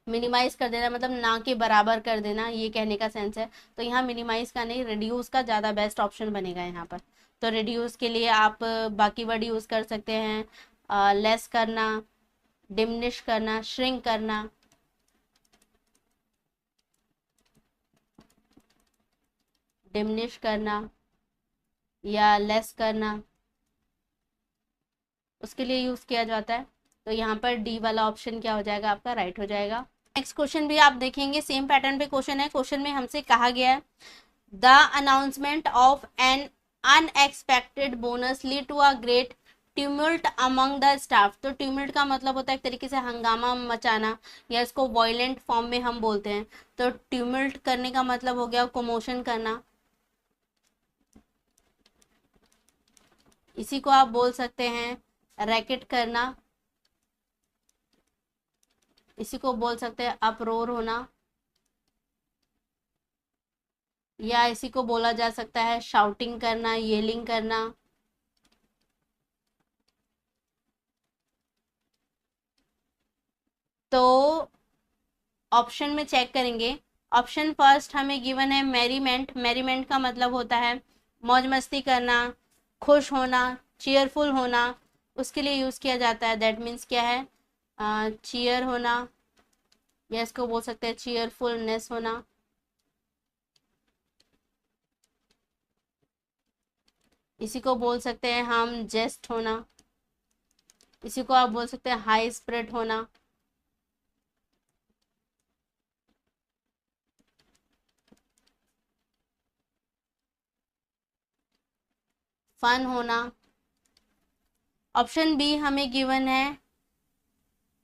मिनिमाइज कर देना मतलब ना के बराबर कर देना, ये कहने का सेंस है। तो यहाँ मिनिमाइज का नहीं, रिड्यूस का ज़्यादा बेस्ट ऑप्शन बनेगा यहाँ पर। तो रिड्यूस के लिए आप बाकी वर्ड यूज़ कर सकते हैं, लेस करना, डिमिनिश करना, श्रिंक करना, डिमिनिश करना या लेस करना, उसके लिए यूज़ किया जाता है। तो यहाँ पर डी वाला ऑप्शन क्या हो जाएगा, आपका राइट हो जाएगा। नेक्स्ट क्वेश्चन भी आप देखेंगे, सेम पैटर्न पे क्वेश्चन है। क्वेश्चन में हमसे कहा गया है the announcement of an unexpected bonus lead to a great tumult among the staff. तो ट्यूमल्ट का मतलब होता है एक तरीके से हंगामा मचाना, या इसको वायलेंट फॉर्म में हम बोलते हैं। तो ट्यूमल्ट करने का मतलब हो गया कमोशन करना, इसी को आप बोल सकते हैं रैकेट करना, इसी को बोल सकते हैं अपरोर होना, या इसी को बोला जा सकता है शाउटिंग करना, येलिंग करना। तो ऑप्शन में चेक करेंगे। ऑप्शन फर्स्ट हमें गिवन है मैरीमेंट। मैरीमेंट का मतलब होता है मौज मस्ती करना, खुश होना, चीयरफुल होना, उसके लिए यूज किया जाता है। दैट मीन्स क्या है, चीयर होना, या इसको बोल सकते हैं चीयरफुलनेस होना। इसी को बोल सकते हैं हम जेस्ट होना। इसी को आप बोल सकते हैं हाई स्पिरिट होना। फन होना। ऑप्शन बी हमें गिवन है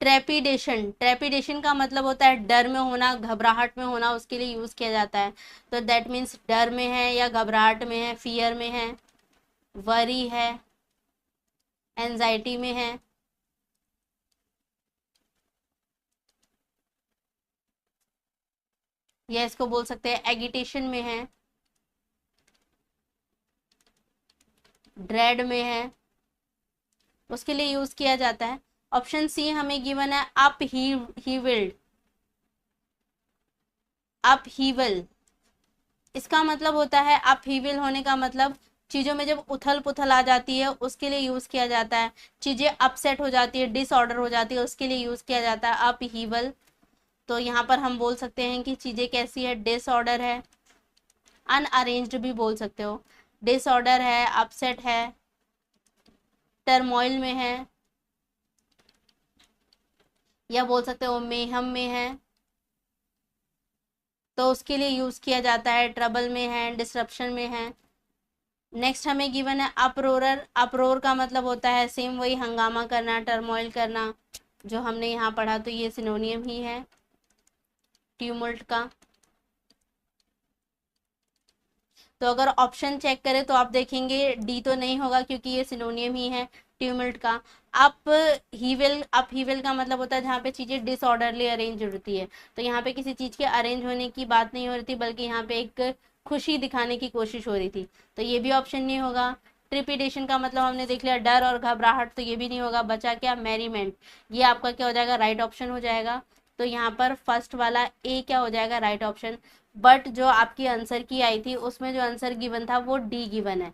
ट्रेपिडेशन। ट्रेपिडेशन का मतलब होता है डर में होना, घबराहट में होना, उसके लिए यूज किया जाता है। तो दैट मीन्स डर में है या घबराहट में है, फियर में है, वरी है, एंजाइटी में है, या इसको बोल सकते हैं एगिटेशन में है, ड्रेड में है, उसके लिए यूज किया जाता है। ऑप्शन सी हमें गिवन है अप हीविल्ड। अप हीवल, इसका मतलब होता है अप हीविल होने का मतलब चीजों में जब उथल पुथल आ जाती है उसके लिए यूज किया जाता है। चीजें अपसेट हो जाती है, डिसऑर्डर हो जाती है, उसके लिए यूज किया जाता है अप हीवल। तो यहाँ पर हम बोल सकते हैं कि चीजें कैसी है, डिसऑर्डर है, अनअरेंज्ड भी बोल सकते हो। डिसऑर्डर है, अपसेट है, टर्मोइल में है, या बोल सकते हो मेहम में है। तो उसके लिए यूज किया जाता है, ट्रबल में है, डिसरप्शन में है। नेक्स्ट हमें गिवन है अप्रोरर। अप्रोर का मतलब होता है सेम वही हंगामा करना, टर्मोइल करना, जो हमने यहाँ पढ़ा। तो ये सिनोनियम ही है ट्यूमल्ट का। तो अगर ऑप्शन चेक करें तो आप देखेंगे डी तो नहीं होगा क्योंकि ये सिनोनियम ही है ट्यूमल्ट का। अप हीविल का मतलब होता है जहाँ पे चीजें डिसऑर्डरली अरेंज होती है। तो यहाँ पे किसी चीज के अरेंज होने की बात नहीं हो रही थी, बल्कि यहाँ पे एक खुशी दिखाने की कोशिश हो रही थी। तो ये भी ऑप्शन नहीं होगा। ट्रिपिडेशन का मतलब हमने देख लिया डर और घबराहट, तो ये भी नहीं होगा। बचा क्या, मैरीमेंट। ये आपका क्या हो जाएगा, राइट ऑप्शन हो जाएगा। तो यहाँ पर फर्स्ट वाला ए क्या हो जाएगा, राइट ऑप्शन। बट जो आपकी आंसर की आई थी उसमें जो आंसर गिवन था वो डी गिवन है।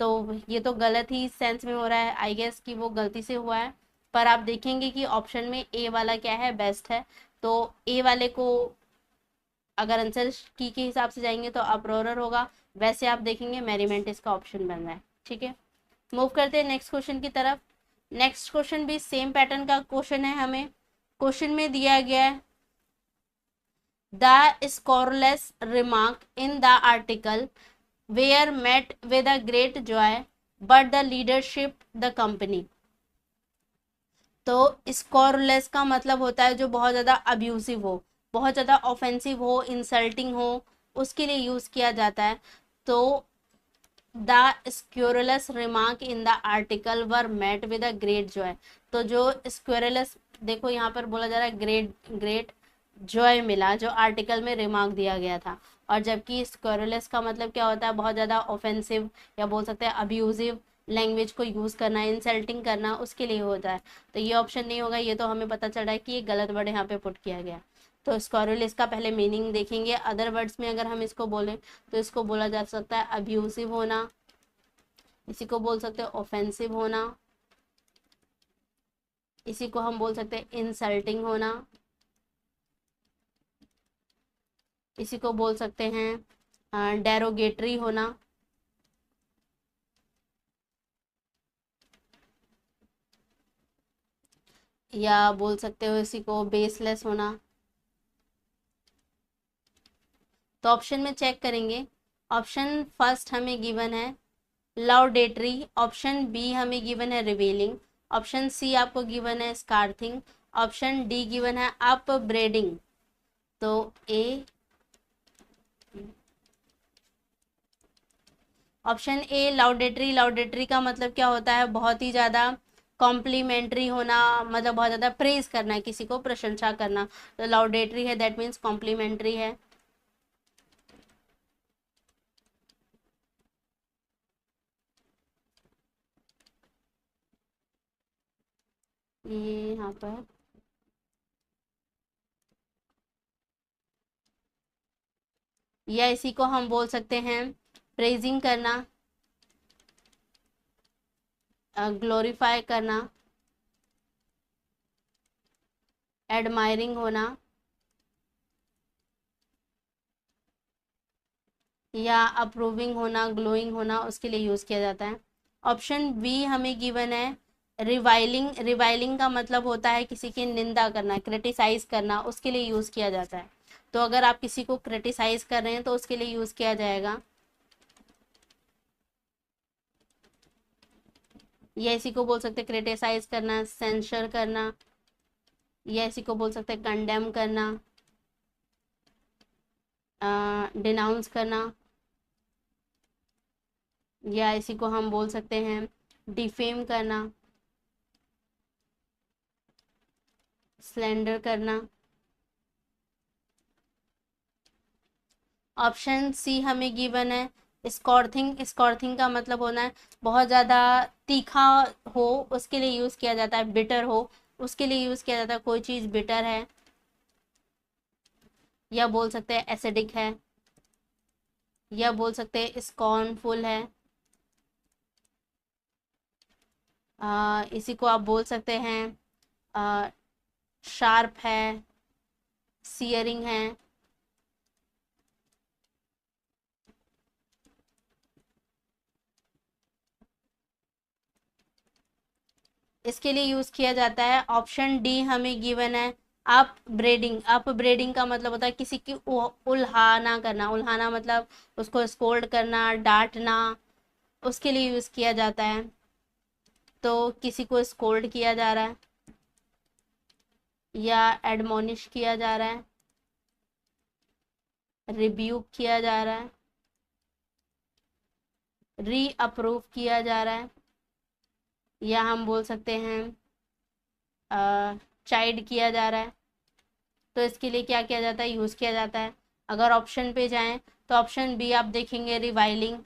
तो ये तो गलत ही सेंस में हो रहा है, आई गेस कि वो गलती से हुआ है। पर आप देखेंगे कि ऑप्शन में ए वाला क्या है, बेस्ट है। तो ए वाले को अगर आंसर की के हिसाब से जाएंगे तो अप्रोरर होगा, वैसे आप देखेंगे मैरीमेंट इसका ऑप्शन बन रहा है। ठीक है, मूव करते हैं नेक्स्ट क्वेश्चन की तरफ। नेक्स्ट क्वेश्चन भी सेम पैटर्न का क्वेश्चन है। हमें क्वेश्चन में दिया गया है the scurrilous remark in the article were met with a great joy but the leadership the company। तो स्कॉरलेस का मतलब होता है जो बहुत ज़्यादा अब्यूसिव हो, बहुत ज़्यादा ऑफेंसिव हो, इंसल्टिंग हो, उसके लिए यूज़ किया जाता है। तो the scurrilous remark in the article were met with a great joy. तो जो स्क्यूरलस, देखो यहाँ पर बोला जा रहा है ग्रेट ग्रेट जॉय मिला, जो आर्टिकल में रिमार्क दिया गया था। और जबकि स्क्यूरलस का मतलब क्या होता है, बहुत ज़्यादा ऑफेंसिव या बोल सकते हैं अब्यूजिव लैंग्वेज को यूज़ करना, इंसल्टिंग करना, उसके लिए होता है। तो ये ऑप्शन नहीं होगा। ये तो हमें पता चल रहा है कि ये गलत वर्ड यहाँ पे पुट किया गया। तो स्क्यूरलस का पहले मीनिंग देखेंगे। अदर वर्ड्स में अगर हम इसको बोलें तो इसको बोला जा सकता है अब्यूसिव होना, इसी को बोल सकते हैं ऑफेंसिव होना, इसी को हम बोल सकते हैं इंसल्टिंग होना, इसी को बोल सकते हैं डेरोगेटरी होना, या बोल सकते हो इसी को बेसलेस होना। तो ऑप्शन में चेक करेंगे। ऑप्शन फर्स्ट हमें गिवन है लाउडेटरी, ऑप्शन बी हमें गिवन है रिवेलिंग, ऑप्शन सी आपको गिवन है स्कारथिंग, ऑप्शन डी गिवन है अप ब्रेडिंग। तो ए, ऑप्शन ए लाउडेटरी। लाउडेटरी का मतलब क्या होता है, बहुत ही ज़्यादा कॉम्प्लीमेंट्री होना मतलब बहुत ज़्यादा प्रेज करना है, किसी को प्रशंसा करना, तो लाउडेटरी है, दैट मीन्स कॉम्प्लीमेंट्री है। ये यहाँ पर या इसी को हम बोल सकते हैं प्रेजिंग करना, ग्लोरीफाई करना, एडमायरिंग होना, या अप्रूविंग होना, ग्लोइंग होना, उसके लिए यूज़ किया जाता है। ऑप्शन बी हमें गिवन है रिवाइलिंग। रिवाइलिंग का मतलब होता है किसी की निंदा करना, क्रिटिसाइज करना, उसके लिए यूज़ किया जाता है। तो अगर आप किसी को क्रिटिसाइज कर रहे हैं तो उसके लिए यूज़ किया जाएगा। या इसी को बोल सकते हैं क्रिटिसाइज करना, सेंसर करना, या इसी को बोल सकते हैं कंडेम करना, डिनाउंस करना, या इसी को हम बोल सकते हैं डिफेम करना, स्लैंडर करना। ऑप्शन सी हमें गिवन है स्कॉर्थिंग। स्कॉर्थिंग का मतलब होना है बहुत ज़्यादा तीखा हो, उसके लिए यूज़ किया जाता है। बिटर हो, उसके लिए यूज़ किया जाता है, कोई चीज़ बिटर है। या बोल सकते हैं एसिडिक है, या बोल सकते हैं स्कॉर्नफुल है। इसी को आप बोल सकते हैं शार्प है, सियरिंग है। इसके लिए यूज किया जाता है। ऑप्शन डी हमें गिवन है अप ब्रेडिंग। अप ब्रेडिंग का मतलब होता है किसी की उल्हाना करना। उल्हाना मतलब उसको स्कोल्ड करना, डांटना, उसके लिए यूज किया जाता है। तो किसी को स्कोल्ड किया जा रहा है, या एडमोनिश किया जा रहा है, रिब्यूक किया जा रहा है, री अप्रूव किया जा रहा है, या हम बोल सकते हैं चाइड किया जा रहा है। तो इसके लिए क्या किया जाता है, यूज़ किया जाता है। अगर ऑप्शन पे जाएं तो ऑप्शन बी आप देखेंगे रिवाइलिंग,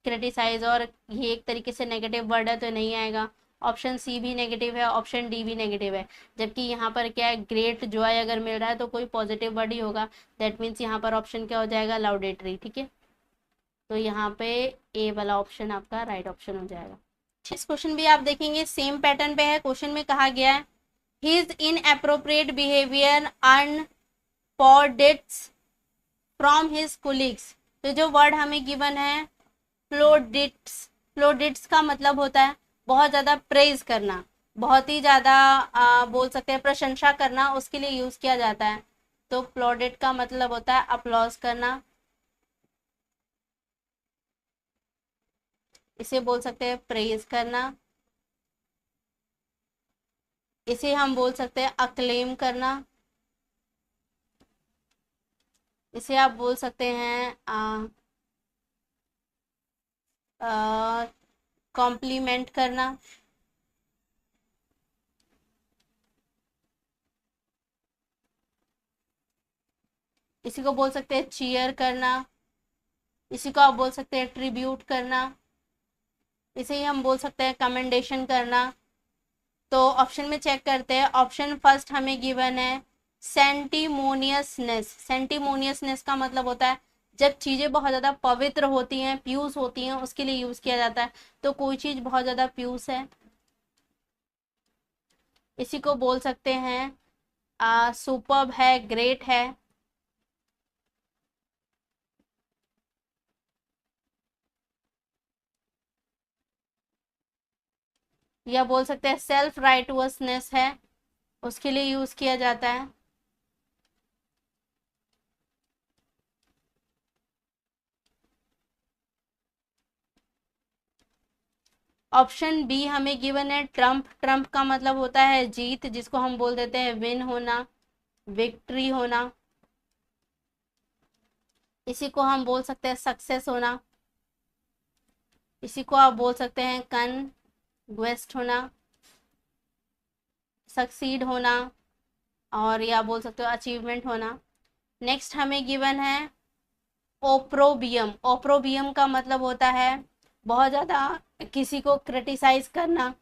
क्रिटिसाइज, और ये एक तरीके से नेगेटिव वर्ड है तो नहीं आएगा। ऑप्शन सी भी नेगेटिव है, ऑप्शन डी भी नेगेटिव है। जबकि यहाँ पर क्या है, ग्रेट जॉय अगर मिल रहा है तो कोई पॉजिटिव वर्ड ही होगा। दैट मीन्स यहाँ पर ऑप्शन क्या हो जाएगा, लाउडेटरी। ठीक है, तो यहाँ पे ए वाला ऑप्शन आपका राइट ऑप्शन हो जाएगा। इस क्वेश्चन भी आप देखेंगे सेम पैटर्न पे है। क्वेश्चन में कहा गया है His inappropriate behavior earned plaudits from his colleagues। तो जो वर्ड हमें गिवन है प्लोडिट्स। प्लोडिट्स का मतलब होता है बहुत ज़्यादा प्रेज करना, बहुत ही ज़्यादा बोल सकते हैं प्रशंसा करना, उसके लिए यूज़ किया जाता है। तो प्लोडिट का मतलब होता है अप्लॉज करना, इसे बोल सकते हैं प्रेज करना, इसे हम बोल सकते हैं अक्लेम करना, इसे आप बोल सकते हैं कॉम्प्लीमेंट करना, इसी को बोल सकते हैं चीयर करना, इसी को आप बोल सकते हैं ट्रिब्यूट करना, इसे ही हम बोल सकते हैं कमेंडेशन करना। तो ऑप्शन में चेक करते हैं। ऑप्शन फर्स्ट हमें गिवन है सेंटिमोनियसनेस। सेंटिमोनियसनेस का मतलब होता है जब चीज़ें बहुत ज़्यादा पवित्र होती हैं, प्यूस होती हैं, उसके लिए यूज़ किया जाता है। तो कोई चीज़ बहुत ज़्यादा प्यूस है, इसी को बोल सकते हैं सुपर्ब है, ग्रेट है। या बोल सकते हैं सेल्फ राइटवसनेस है, उसके लिए यूज़ किया जाता है। ऑप्शन बी हमें गिवन है ट्रम्प। ट्रम्प का मतलब होता है जीत, जिसको हम बोल देते हैं विन होना, विक्ट्री होना, इसी को हम बोल सकते हैं सक्सेस होना, इसी को आप बोल सकते हैं कन्क्वेस्ट होना। सक्सीड होना, और या बोल सकते हो अचीवमेंट होना। नेक्स्ट हमें गिवन है ओप्रोबियम। ओप्रोबियम का मतलब होता है बहुत ज़्यादा किसी को क्रिटिसाइज करना,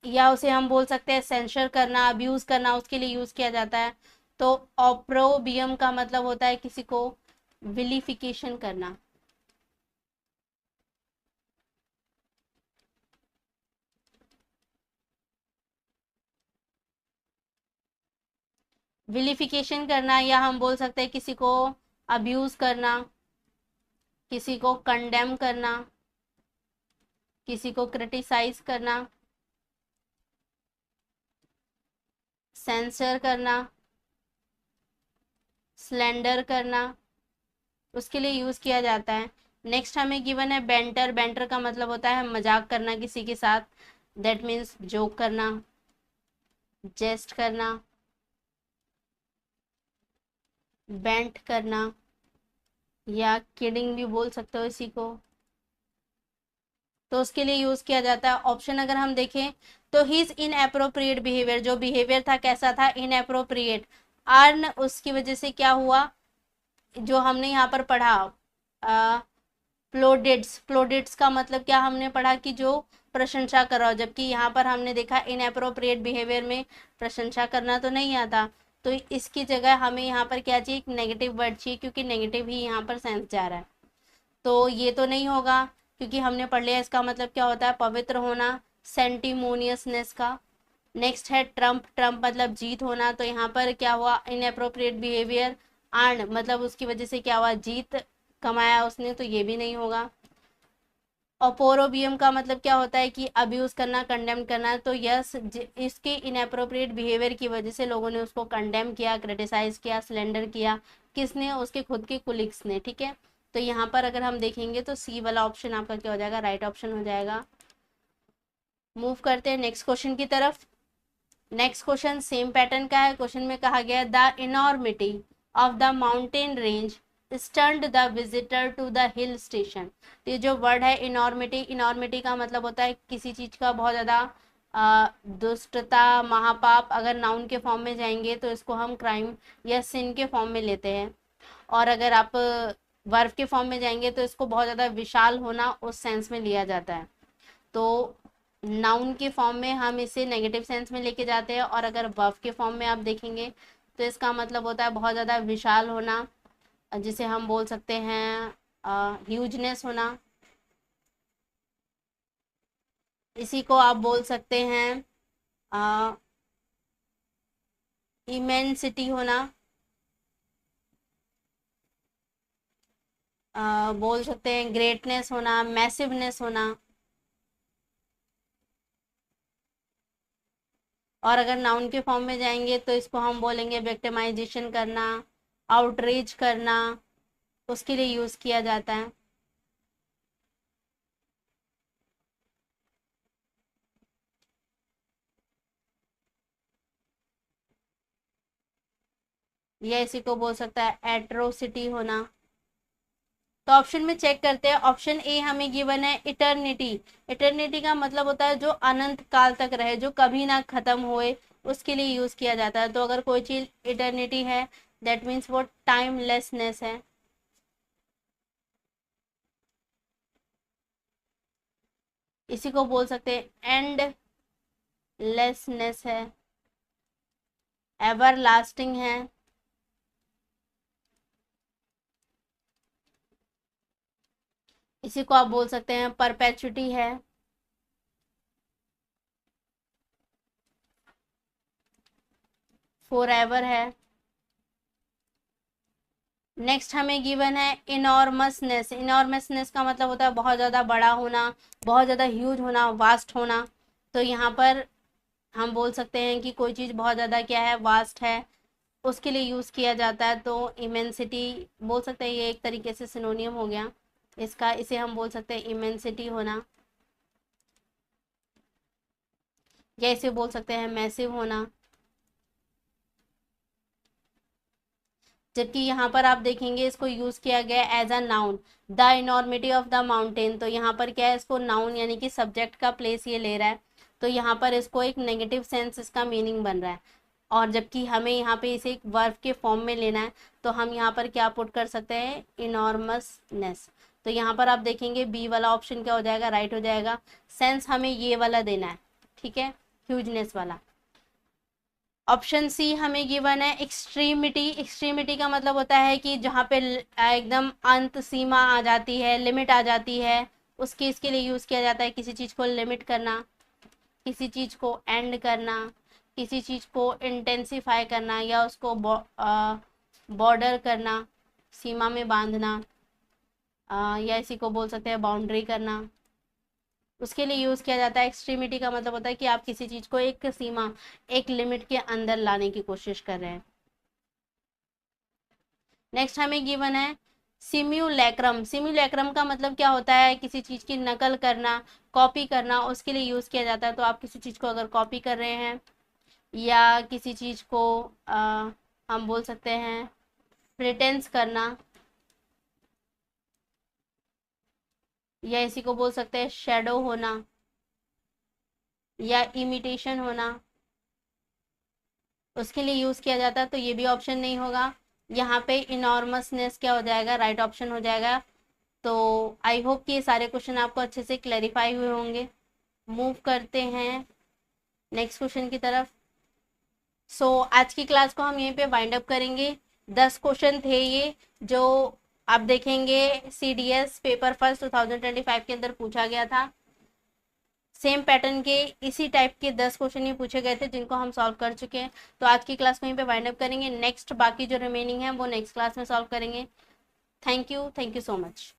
या उसे हम बोल सकते हैं सेंसर करना, अब्यूज करना, उसके लिए यूज किया जाता है। तो ऑप्रोबियम का मतलब होता है किसी को विलिफिकेशन करना। विलिफिकेशन करना, या हम बोल सकते हैं किसी को अब्यूज करना, किसी को कंडेम करना, किसी को क्रिटिसाइज करना, सेंसर करना, स्लेंडर करना, उसके लिए यूज किया जाता है। नेक्स्ट हमें गिवन है बेंटर। बेंटर का मतलब होता है मजाक करना किसी के साथ, दैट मीन्स जोक करना, जेस्ट करना, बेंट करना, या किडिंग भी बोल सकते हो इसी को, तो उसके लिए यूज किया जाता है। ऑप्शन अगर हम देखें तो हिज इनएप्रोप्रिएट बिहेवियर, जो बिहेवियर था कैसा था, इनएप्रोप्रिएट। अर्न, उसकी वजह से क्या हुआ, जो हमने यहाँ पर पढ़ा प्लोडिट्स। प्लोडिट्स का मतलब क्या हमने पढ़ा कि जो प्रशंसा कर रहा हो, जबकि यहाँ पर हमने देखा इनएप्रोप्रिएट बिहेवियर में प्रशंसा करना तो नहीं आता। तो इसकी जगह हमें यहाँ पर क्या चाहिए, एक नेगेटिव वर्ड चाहिए, क्योंकि नेगेटिव ही यहाँ पर सेंस जा रहा है। तो ये तो नहीं होगा, क्योंकि हमने पढ़ लिया इसका मतलब क्या होता है, पवित्र होना, सेंटिमोनियसनेस का। नेक्स्ट है ट्रम्प। ट्रम्प मतलब जीत होना, तो यहाँ पर क्या हुआ, इनएप्रोप्रिएट बिहेवियर। अर्न मतलब उसकी वजह से क्या हुआ, जीत कमाया उसने, तो ये भी नहीं होगा। ओपोरोबियम का मतलब क्या होता है कि अब्यूज करना, कंडेम करना। तो यस, इसके इनएप्रोप्रिएट बिहेवियर की वजह से लोगों ने उसको कंडेम किया, क्रिटिसाइज किया, स्लेंडर किया। किसने, उसके खुद के कुलिग्स ने। ठीक है, तो यहाँ पर अगर हम देखेंगे तो सी वाला ऑप्शन आपका क्या हो जाएगा, राइट ऑप्शन हो जाएगा। मूव करते हैं नेक्स्ट क्वेश्चन की तरफ। नेक्स्ट क्वेश्चन सेम पैटर्न का है। क्वेश्चन में कहा गया the enormity of the mountain range stunned the visitor to the hill station. तो ये जो वर्ड है इनॉर्मिटी, इनॉर्मिटी का मतलब होता है किसी चीज का बहुत ज्यादा दुष्टता, महापाप। अगर नाउन के फॉर्म में जाएंगे तो इसको हम क्राइम या सिन के फॉर्म में लेते हैं, और अगर आप वर्ब के फॉर्म में जाएंगे तो इसको बहुत ज्यादा विशाल होना उस सेंस में लिया जाता है। तो नाउन के फॉर्म में हम इसे नेगेटिव सेंस में लेके जाते हैं, और अगर वर्ब के फॉर्म में आप देखेंगे तो इसका मतलब होता है बहुत ज़्यादा विशाल होना, जिसे हम बोल सकते हैं ह्यूजनेस होना। इसी को आप बोल सकते हैं इमेंसिटी होना, बोल सकते हैं ग्रेटनेस होना, मैसिवनेस होना। और अगर नाउन के फॉर्म में जाएंगे तो इसको हम बोलेंगे विक्टिमाइजेशन करना, आउटरीच करना, उसके लिए यूज किया जाता है। या इसी को बोल सकता है एट्रोसिटी होना। तो ऑप्शन में चेक करते हैं। ऑप्शन ए हमें गिवन है इटर्निटी। इटर्निटी का मतलब होता है जो अनंत काल तक रहे, जो कभी ना खत्म होए, उसके लिए यूज किया जाता है। तो अगर कोई चीज इटर्निटी है दैट मीन्स वो टाइमलेसनेस है। इसी को बोल सकते हैं एंडलेसनेस है, एवर लास्टिंग है। इसी को आप बोल सकते हैं परपेचुटी है, फॉरएवर है। नेक्स्ट हमें गिवन है इनॉर्मसनेस। इनॉर्मसनेस का मतलब होता है बहुत ज़्यादा बड़ा होना, बहुत ज़्यादा ह्यूज होना, वास्ट होना। तो यहाँ पर हम बोल सकते हैं कि कोई चीज़ बहुत ज़्यादा क्या है, वास्ट है, उसके लिए यूज़ किया जाता है। तो इमेंसिटी बोल सकते हैं, ये एक तरीके से सिनोनियम हो गया इसका। इसे हम बोल सकते हैं इमेंसिटी होना, या इसे बोल सकते हैं मैसिव होना। जबकि यहाँ पर आप देखेंगे इसको यूज किया गया as a noun, the enormity of the mountain. तो यहाँ पर क्या है, इसको नाउन यानी कि सब्जेक्ट का प्लेस ये ले रहा है। तो यहाँ पर इसको एक नेगेटिव सेंस इसका मीनिंग बन रहा है, और जबकि हमें यहाँ पे इसे एक वर्ब के फॉर्म में लेना है, तो हम यहाँ पर क्या पुट कर सकते हैं, इनॉर्मसनेस। तो यहाँ पर आप देखेंगे बी वाला ऑप्शन क्या हो जाएगा, राइट हो जाएगा। सेंस हमें ये वाला देना है, ठीक है, ह्यूजनेस वाला। ऑप्शन सी हमें गिवन है एक्सट्रीमिटी। एक्सट्रीमिटी का मतलब होता है कि जहाँ पे एकदम अंत सीमा आ जाती है, लिमिट आ जाती है, उस केस के लिए यूज़ किया जाता है। किसी चीज़ को लिमिट करना, किसी चीज़ को एंड करना, किसी चीज़ को इंटेंसिफाई करना, या उसको बॉर्डर करना, सीमा में बांधना, या इसी को बोल सकते हैं बाउंड्री करना, उसके लिए यूज़ किया जाता है। एक्सट्रीमिटी का मतलब होता है कि आप किसी चीज़ को एक सीमा, एक लिमिट के अंदर लाने की कोशिश कर रहे हैं। नेक्स्ट हमें गिवन है सिम्युलैक्रम। सिम्युलैक्रम का मतलब क्या होता है, किसी चीज़ की नकल करना, कॉपी करना, उसके लिए यूज़ किया जाता है। तो आप किसी चीज़ को अगर कॉपी कर रहे हैं, या किसी चीज़ को हम बोल सकते हैं प्रिटेंस करना, या इसी को बोल सकते हैं शेडो होना, या इमिटेशन होना, उसके लिए यूज़ किया जाता है। तो ये भी ऑप्शन नहीं होगा। यहाँ पे इनॉर्मसनेस क्या हो जाएगा, राइट ऑप्शन हो जाएगा। तो आई होप कि ये सारे क्वेश्चन आपको अच्छे से क्लैरिफाई हुए होंगे। मूव करते हैं नेक्स्ट क्वेश्चन की तरफ। आज की क्लास को हम यहीं पे वाइंड अप करेंगे। 10 क्वेश्चन थे ये, जो आप देखेंगे CDS पेपर फर्स्ट 2025 के अंदर पूछा गया था। सेम पैटर्न के इसी टाइप के 10 क्वेश्चन ही पूछे गए थे, जिनको हम सॉल्व कर चुके हैं। तो आज की क्लास को यहीं पे वाइंड अप करेंगे। नेक्स्ट बाकी जो रिमेनिंग है वो नेक्स्ट क्लास में सॉल्व करेंगे। Thank you so much.